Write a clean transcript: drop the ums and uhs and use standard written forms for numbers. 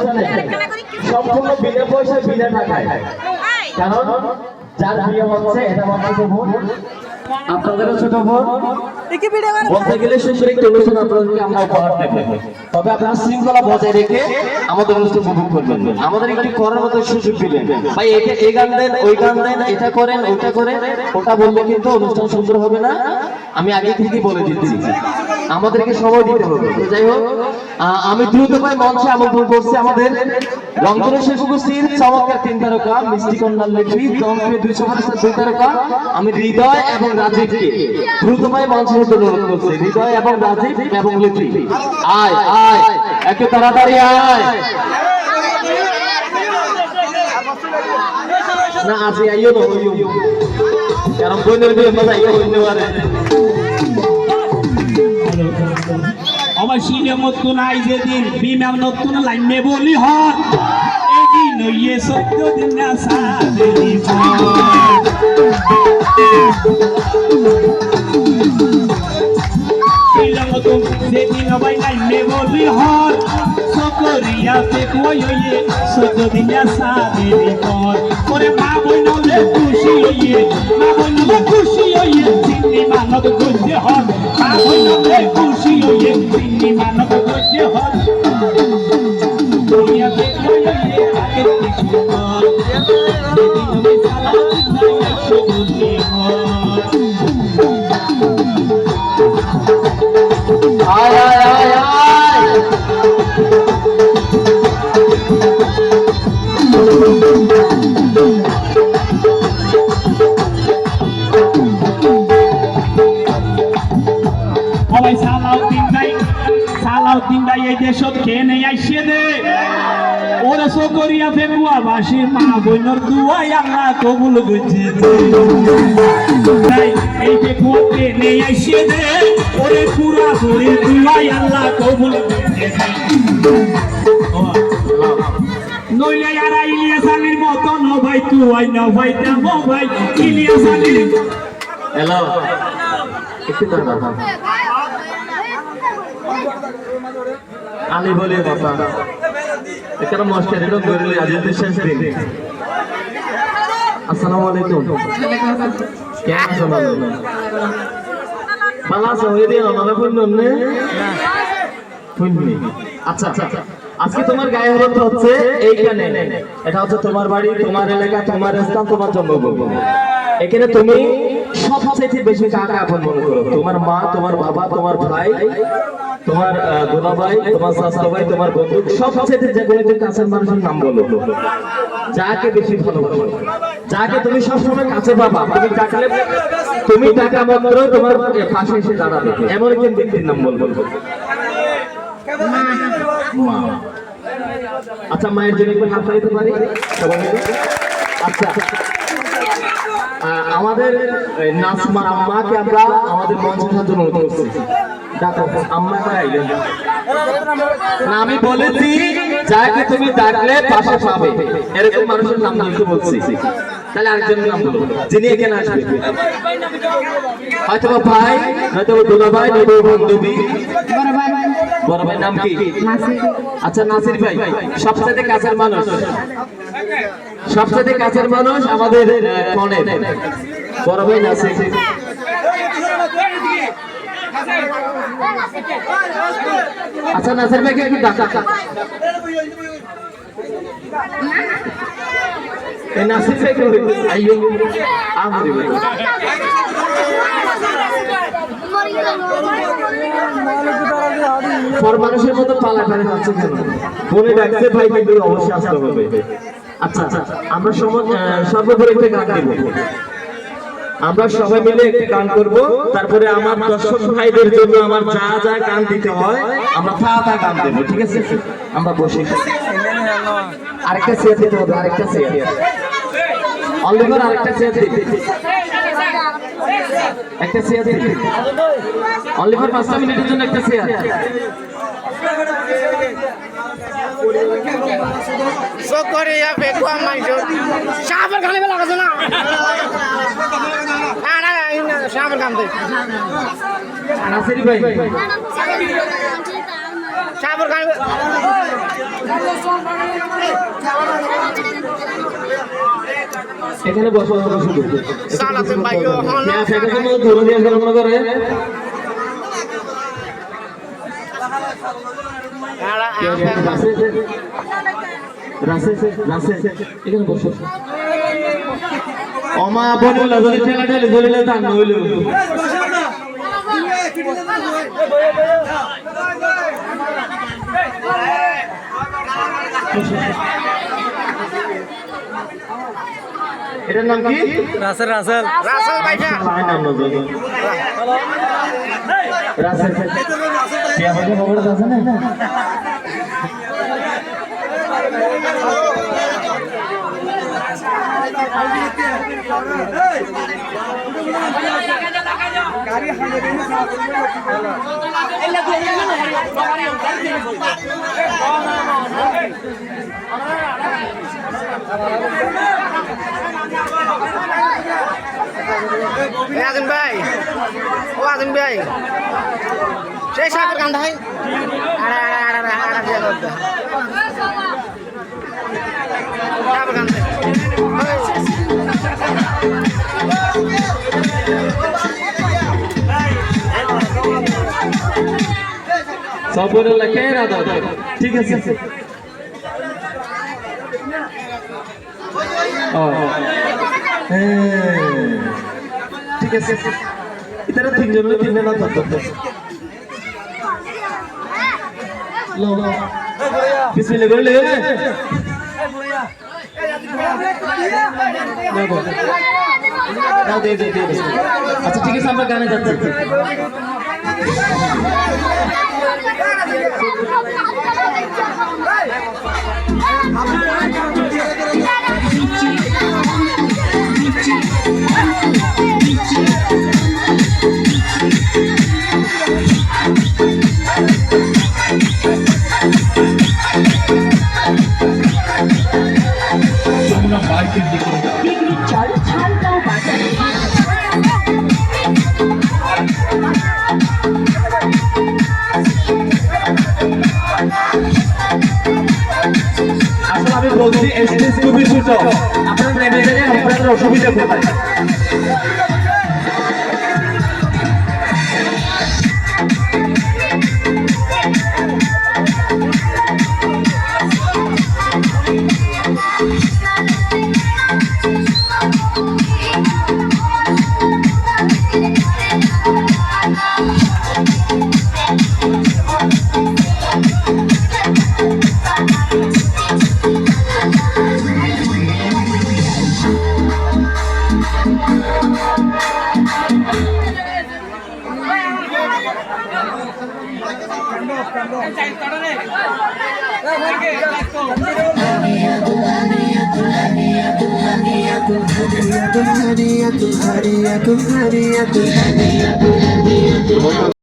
অনুষ্ঠানে সম্পূর্ণ বিনা পয়সায় বিনা টাকায়, কারণ যার বিয়ে হচ্ছে এটা বলতে বোন, আপনাদেরও ছোট বোন, বলতে গেলে সুন্দর একটি অনুষ্ঠান আপনাদেরকে আমরা উপহার দেব। তবে আপনারা শৃঙ্খলা বজায় রেখে আমাদের অনুষ্ঠান উপভোগ করবেন। আমাদের একটি করার মতো সুযোগ দিলেন, ভাই এটা এই গান দেন, ওই গান দেন, এটা করেন, ওইটা করেন, ওটা বললে কিন্তু অনুষ্ঠান সুন্দর হবে না। আমি আগে থেকে বলে দিচ্ছি, আমাদেরকে সময় দিতে হবে। তো যাই হোক, আমি দ্রুত ভাই মঞ্চে আমন্ত্রণ করছি আমাদের রংপুরের শিল্পগোষ্ঠীর চমৎকার 3 তারকা মিষ্টি কন্যার লেখি জনপ্রিয় 2 তারকা আমি হৃদয় এবং রাজীবকে দ্রুত ভাই মঞ্চে অনুরোধ করছি। হৃদয় এবং রাজীব এবং লেখি, আয় আয় একটু তাড়াতাড়ি আয়। না আজি আইও না হইও, কারণ বইনের বিয়ে কথা আইও হইতে পারে। আমার সিনে মতন আই যেদিন বিমান নতুন লাইনে বলি হর এদিন ইয়ে 14 দিন না সাদেলি সিনে মতন যেদিন ভাই লাইনে বলি হর সকরিয়াতে কই হইয়ে 14 দিন না সাদেলি পর পরে মা বইনলে খুশি হইয়ে, মা বইনলে খুশি হইয়ে চিনি মানব গুজে হর, মা বইনলে খুশি হইয়ে চিনি মানব গুজে হর দুনিয়াতে কই হইয়ে আগে কিছু হর যেদিন আমি সালাম দিই একশো দুনি হর। আয় আয় আয় আয় সবাই সালাউদ্দিন ভাই এই দেশত কে নেই আইসে দে ওরা সকরিয়া ফেকুয়া বাসে মা বইনর দুয়াই আল্লাহ কবুল বুঝে তাই এই ফেকুয়া কে নেই আইসে দে ওরে পুরা শরীর দুয়াই আল্লাহ কবুল বুঝে নইলে আর ইলিয়াস আলীর মতো ন ভাই তুই ন ভাই দেব ভাই ইলিয়াস আলীর। হ্যালো একটু দাঁড়া আলী বলে কথা এখানে মস্টারিটা ধরলে আজকের শেষ দিন। আসসালামু আলাইকুম, কেমন আছেন? ভালো আছো? ওই দিন ওনারা বললেন না শুননি। আচ্ছা আজকে তোমার গায়ে হলুদ হচ্ছে এইখানে, এটা হচ্ছে তোমার বাড়ি, তোমার এলাকা, তোমার স্থান, তোমার জন্মভূমি। এখানে তুমি সবচেয়ে বেশি কাকে আপন মনে করো? তোমার মা, তোমার বাবা, তোমার ভাই, তোমার দুলা ভাই, তোমার চাচা ভাই, তোমার বন্ধু, সবচেয়ে যে কোনো কাছের মানুষের নাম বলো, যাকে বেশি ভালোবাসো, যাকে তুমি সবসময় কাছে পাবা, তুমি ডাকলে, তুমি ডাকা মাত্র তোমার পাশে এসে দাঁড়াবে, এমন একজন ব্যক্তির নাম বলবো। মা। আচ্ছা মায়ের জন্য একটু হাত দিতে পারি সবাই মিলে? আচ্ছা আমাদের নাসমার আম্মাকে আমরা আমাদের মঞ্চের জন্য অনুরোধ করছি। না আমি বলেছি যাকে তুমি ডাকলে পাশে পাবে, এরকম মানুষের নাম বলতে বলছি। তাহলে আরেকজনের নাম বলো যিনি এখানে আসবে, হয়তো ভাই, হয়তো দুলা ভাই, নয়তো বান্ধবী। বড় ভাই নাম কি? আচ্ছা নাসির ভাই সবচেয়ে কাছের মানুষ, সবচেয়ে কাছের মানুষ আমাদের কনের বড় ভাই নাসির। আচ্ছা নাসির ভাইকে একটু ডাকা। এই নাসির ভাইকে আইয়ো আমরি ভাই পর মানুষের মতো পালাপালি হচ্ছে কেন? বলে ডাকছে ভাই কিন্তু অবশ্যই আসতে হবে। আচ্ছা আমরা সর্বোপরি একটা গান দেব, আমরা সবাই মিলে একটি গান করব, তারপরে আমার দর্শক ভাইদের জন্য আমার যা যা গান দিতে হয় আমরা তা গান দেবো, ঠিক আছে? আমরা বসে আরেকটা চেয়ার দিতে হবে, আরেকটা চেয়ার অলরেডি আরেকটা চেয়ার দিতে, একটা চেয়ার দিতে অনলি ফর 5 মিনিটের জন্য একটা চেয়ার। সকরিয়া ফেকুয়া মাইজো সাপের গানে বেলা কাছে না না না সাপের গান দে নাসির ভাই সাপের গান এখানে বসো শুধু সালাতে বাইও হন সেটা কোনো ধরে দিয়ে মনে করে এখানে বসো অমা বলে যদি ঠেলা ঠেলে ধরিলে তা নইল এটার নাম কি রাসেল ভাইয়া নাম রাসেল কে আমাকে খবর আছে না আজিম ভাই ও আজিম ভাই সেই সাপের গান ভাই সাপের গান সবরে লেখে রাধা ঠিক আছে ঠিক আছে ইতারা তিনজন না ধরতে লো বিসমিল্লাহ বলে দাও দে আচ্ছা ঠিক আছে আমরা গানে যাচ্ছি আমি বলছি এসএস খুবই ছোট আপনারা নেমে গেলে আপনাদের অসুবিধা কোথায় तुम्हारी